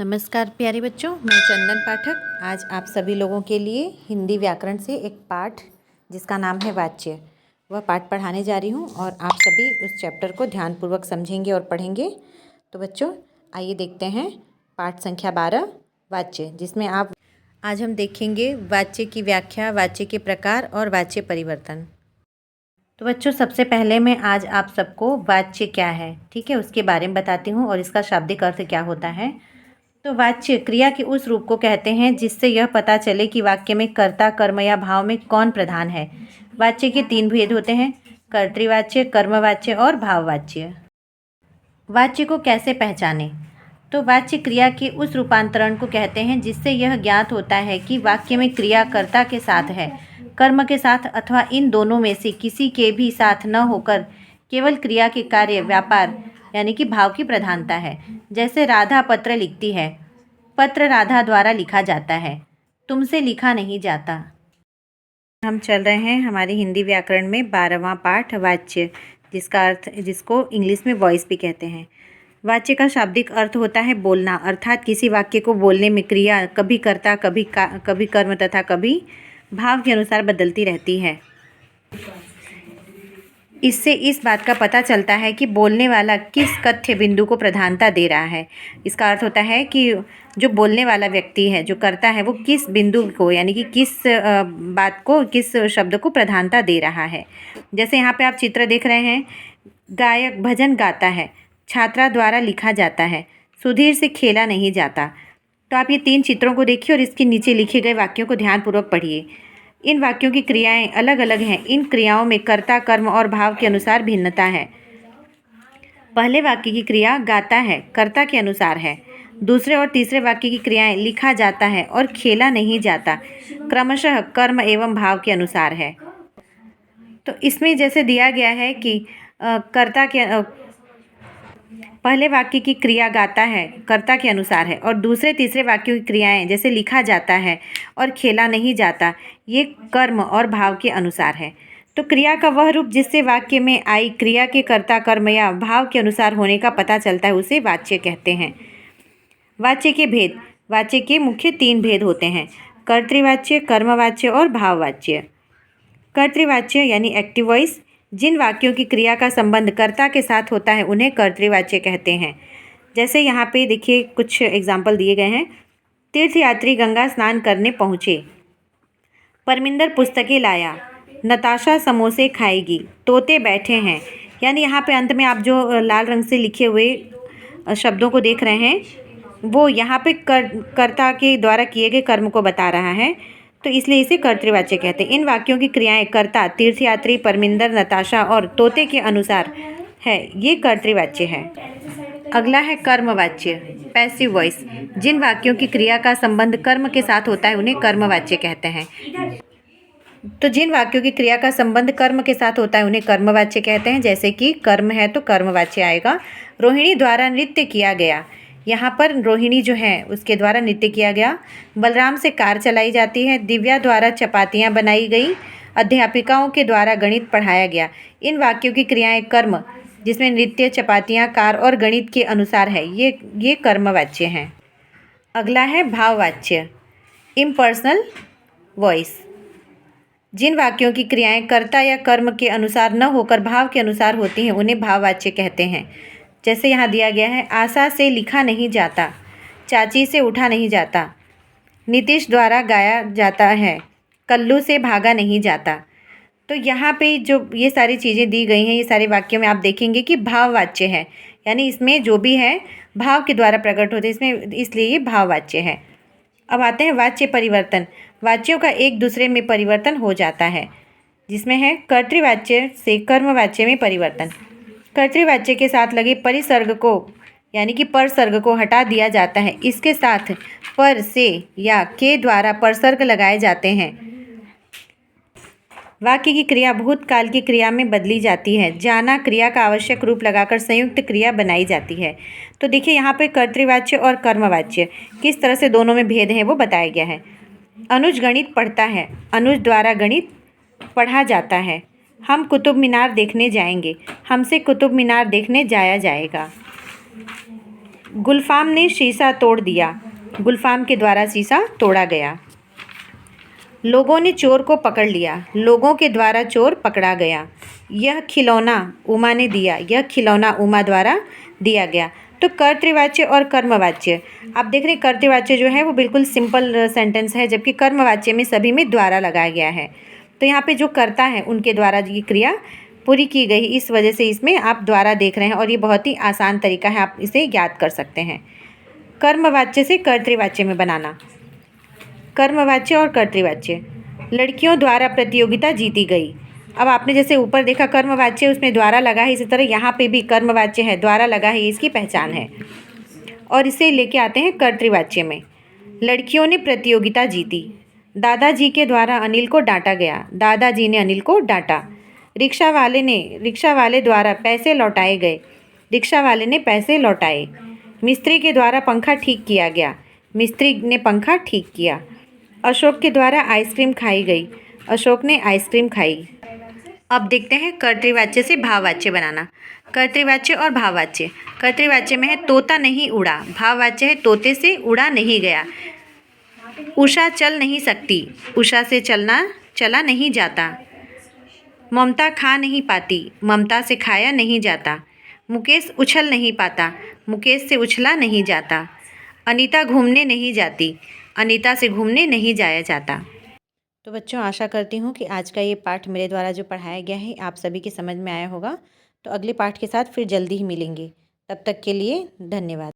नमस्कार प्यारे बच्चों, मैं चंदन पाठक आज आप सभी लोगों के लिए हिंदी व्याकरण से एक पाठ जिसका नाम है वाच्य, वह पाठ पढ़ाने जा रही हूँ और आप सभी उस चैप्टर को ध्यानपूर्वक समझेंगे और पढ़ेंगे। तो बच्चों आइए देखते हैं पाठ संख्या 12 वाच्य, जिसमें आज हम देखेंगे वाच्य की व्याख्या, वाच्य के प्रकार और वाच्य परिवर्तन। तो बच्चों सबसे पहले मैं आज आप सबको वाच्य क्या है, ठीक है, उसके बारे में बताती हूँ और इसका शाब्दिक अर्थ क्या होता है। तो वाच्य क्रिया के उस रूप को कहते हैं जिससे यह पता चले कि वाक्य में कर्ता, कर्म या भाव में कौन प्रधान है। वाच्य के 3 भेद होते हैं, कर्तृवाच्य, कर्मवाच्य और भाववाच्य। वाच्य को कैसे पहचानें? तो वाच्य क्रिया के उस रूपांतरण को कहते हैं जिससे यह ज्ञात होता है कि वाक्य में क्रिया कर्ता के साथ है, कर्म के साथ अथवा इन दोनों में से किसी के भी साथ न होकर केवल क्रिया के कार्य, व्यापार यानी कि भाव की प्रधानता है। जैसे राधा पत्र लिखती है, पत्र राधा द्वारा लिखा जाता है, तुमसे लिखा नहीं जाता। हम चल रहे हैं हमारी हिंदी व्याकरण में 12वां पाठ वाच्य, जिसको इंग्लिश में वॉइस भी कहते हैं। वाच्य का शाब्दिक अर्थ होता है बोलना, अर्थात किसी वाक्य को बोलने में क्रिया कभी कर्ता, कभी कर्म तथा कभी भाव के अनुसार बदलती रहती है। इससे इस बात का पता चलता है कि बोलने वाला किस कथ्य बिंदु को प्रधानता दे रहा है। इसका अर्थ होता है कि जो बोलने वाला व्यक्ति है, जो करता है, वो किस बिंदु को यानी कि किस बात को, किस शब्द को प्रधानता दे रहा है। जैसे यहाँ पे आप चित्र देख रहे हैं, गायक भजन गाता है, छात्रा द्वारा लिखा जाता है, सुधीर से खेला नहीं जाता। तो आप ये 3 चित्रों को देखिए और इसके नीचे लिखे गए वाक्यों को ध्यानपूर्वक पढ़िए। इन वाक्यों की क्रियाएं अलग अलग हैं। इन क्रियाओं में कर्ता, कर्म और भाव के अनुसार भिन्नता है। पहले वाक्य की क्रिया गाता है कर्ता के अनुसार है, दूसरे और तीसरे वाक्य की क्रियाएं लिखा जाता है और खेला नहीं जाता क्रमशः कर्म एवं भाव के अनुसार है। तो इसमें जैसे दिया गया है कि पहले वाक्य की क्रिया गाता है कर्ता के अनुसार है और दूसरे तीसरे वाक्यों की क्रियाएं जैसे लिखा जाता है और खेला नहीं जाता, ये कर्म और भाव के अनुसार है। तो क्रिया का वह रूप जिससे वाक्य में आई क्रिया के कर्ता, कर्म या भाव के अनुसार होने का पता चलता है, उसे वाच्य कहते हैं। वाच्य के भेद। वाच्य के मुख्य 3 भेद होते हैं, कर्तृवाच्य, कर्मवाच्य और भाववाच्य। कर्तृवाच्य यानी एक्टिव वॉइस, जिन वाक्यों की क्रिया का संबंध कर्ता के साथ होता है उन्हें कर्तृवाच्य कहते हैं। जैसे यहाँ पे देखिए कुछ एग्जाम्पल दिए गए हैं। तीर्थयात्री गंगा स्नान करने पहुँचे, परमिंदर पुस्तकें लाया, नताशा समोसे खाएगी, तोते बैठे हैं। यानी यहाँ पे अंत में आप जो लाल रंग से लिखे हुए शब्दों को देख रहे हैं, वो यहाँ पे कर्ता के द्वारा किए गए कर्म को बता रहा है, तो इसलिए इसे कर्तृवाच्य कहते हैं। इन वाक्यों की क्रियाएं कर्ता, तीर्थयात्री, परमिंदर, नताशा और तोते के अनुसार है, ये कर्तृवाच्य है। अगला है कर्मवाच्य, पैसिव वॉइस। जिन वाक्यों की क्रिया का संबंध कर्म के साथ होता है उन्हें कर्मवाच्य कहते हैं। तो जिन वाक्यों की क्रिया का संबंध कर्म के साथ होता है उन्हें कर्मवाच्य कहते हैं। जैसे कि कर्म है तो कर्मवाच्य आएगा। रोहिणी द्वारा नृत्य किया गया, यहाँ पर रोहिणी जो है उसके द्वारा नृत्य किया गया। बलराम से कार चलाई जाती है, दिव्या द्वारा चपातियाँ बनाई गई, अध्यापिकाओं के द्वारा गणित पढ़ाया गया। इन वाक्यों की क्रियाएं कर्म, जिसमें नृत्य, चपातियाँ, कार और गणित के अनुसार है, ये कर्मवाच्य हैं। अगला है भाववाच्य, इम्पर्सनल वॉइस। जिन वाक्यों की क्रियाएं कर्ता या कर्म के अनुसार न होकर भाव के अनुसार होती हैं उन्हें भाववाच्य कहते हैं। जैसे यहाँ दिया गया है, आशा से लिखा नहीं जाता, चाची से उठा नहीं जाता, नीतीश द्वारा गाया जाता है, कल्लू से भागा नहीं जाता। तो यहाँ पे जो ये सारी चीज़ें दी गई हैं, ये सारे वाक्यों में आप देखेंगे कि भाववाच्य है, यानी इसमें जो भी है भाव के द्वारा प्रकट होते हैं इसमें, इसलिए ये भाववाच्य है। अब आते हैं वाच्य परिवर्तन। वाच्यों का एक दूसरे में परिवर्तन हो जाता है, जिसमें है कर्तृवाच्य से कर्मवाच्य में परिवर्तन। कर्तृवाच्य के साथ लगे परिसर्ग को यानी कि परसर्ग को हटा दिया जाता है। इसके साथ पर, से या के द्वारा परसर्ग लगाए जाते हैं। वाक्य की क्रिया भूतकाल की क्रिया में बदली जाती है। जाना क्रिया का आवश्यक रूप लगाकर संयुक्त क्रिया बनाई जाती है। तो देखिए यहाँ पे कर्तृवाच्य और कर्मवाच्य किस तरह से दोनों में भेद है वो बताया गया है। अनुज गणित पढ़ता है, अनुज द्वारा गणित पढ़ा जाता है। हम कुतुब मीनार देखने जाएंगे, हमसे कुतुब मीनार देखने जाया जाएगा। गुलफाम ने शीशा तोड़ दिया। गुलफाम के द्वारा शीशा तोड़ा गया। लोगों ने चोर को पकड़ लिया। लोगों के द्वारा चोर पकड़ा गया। यह खिलौना उमा ने दिया। यह खिलौना उमा द्वारा दिया गया। तो कर्तृवाच्य और कर्मवाच्य, आप देख रहे हैं कर्तृवाच्य जो है वो बिल्कुल सिंपल सेंटेंस है, जबकि कर्मवाच्य में सभी में द्वारा लगाया गया है। तो यहाँ पे जो कर्ता है उनके द्वारा ये क्रिया पूरी की गई, इस वजह से इसमें आप द्वारा देख रहे हैं और ये बहुत ही आसान तरीका है, आप इसे याद कर सकते हैं। कर्मवाच्य से कर्तृवाच्य में बनाना। कर्मवाच्य और कर्तृवाच्य। लड़कियों द्वारा प्रतियोगिता जीती गई। अब आपने जैसे ऊपर देखा कर्मवाच्य उसमें द्वारा लगा है, इसी तरह यहाँ पे भी कर्मवाच्य है, द्वारा लगा है, ये इसकी पहचान है। और इसे लेके आते हैं कर्तृवाच्य में। लड़कियों ने प्रतियोगिता जीती। दादाजी के द्वारा अनिल को डांटा गया। दादाजी ने अनिल को डांटा। रिक्शा वाले द्वारा पैसे लौटाए गए। रिक्शा वाले ने पैसे लौटाए। मिस्त्री के द्वारा पंखा ठीक किया गया। मिस्त्री ने पंखा ठीक किया। अशोक के द्वारा आइसक्रीम खाई गई। अशोक ने आइसक्रीम खाई। अब देखते हैं कर्तृवाच्य से भाववाच्य बनाना। कर्तृवाच्य और भाववाच्य। कर्तृवाच्य में है तोता नहीं उड़ा। भाववाच्य है तोते से उड़ा नहीं गया। उषा चल नहीं सकती। उषा से चला नहीं जाता। ममता खा नहीं पाती। ममता से खाया नहीं जाता। मुकेश उछल नहीं पाता। मुकेश से उछला नहीं जाता। अनीता घूमने नहीं जाती। अनीता से घूमने नहीं जाया जाता। तो बच्चों, आशा करती हूँ कि आज का ये पाठ मेरे द्वारा जो पढ़ाया गया है आप सभी के समझ में आया होगा। तो अगले पाठ के साथ फिर जल्दी ही मिलेंगे। तब तक के लिए धन्यवाद।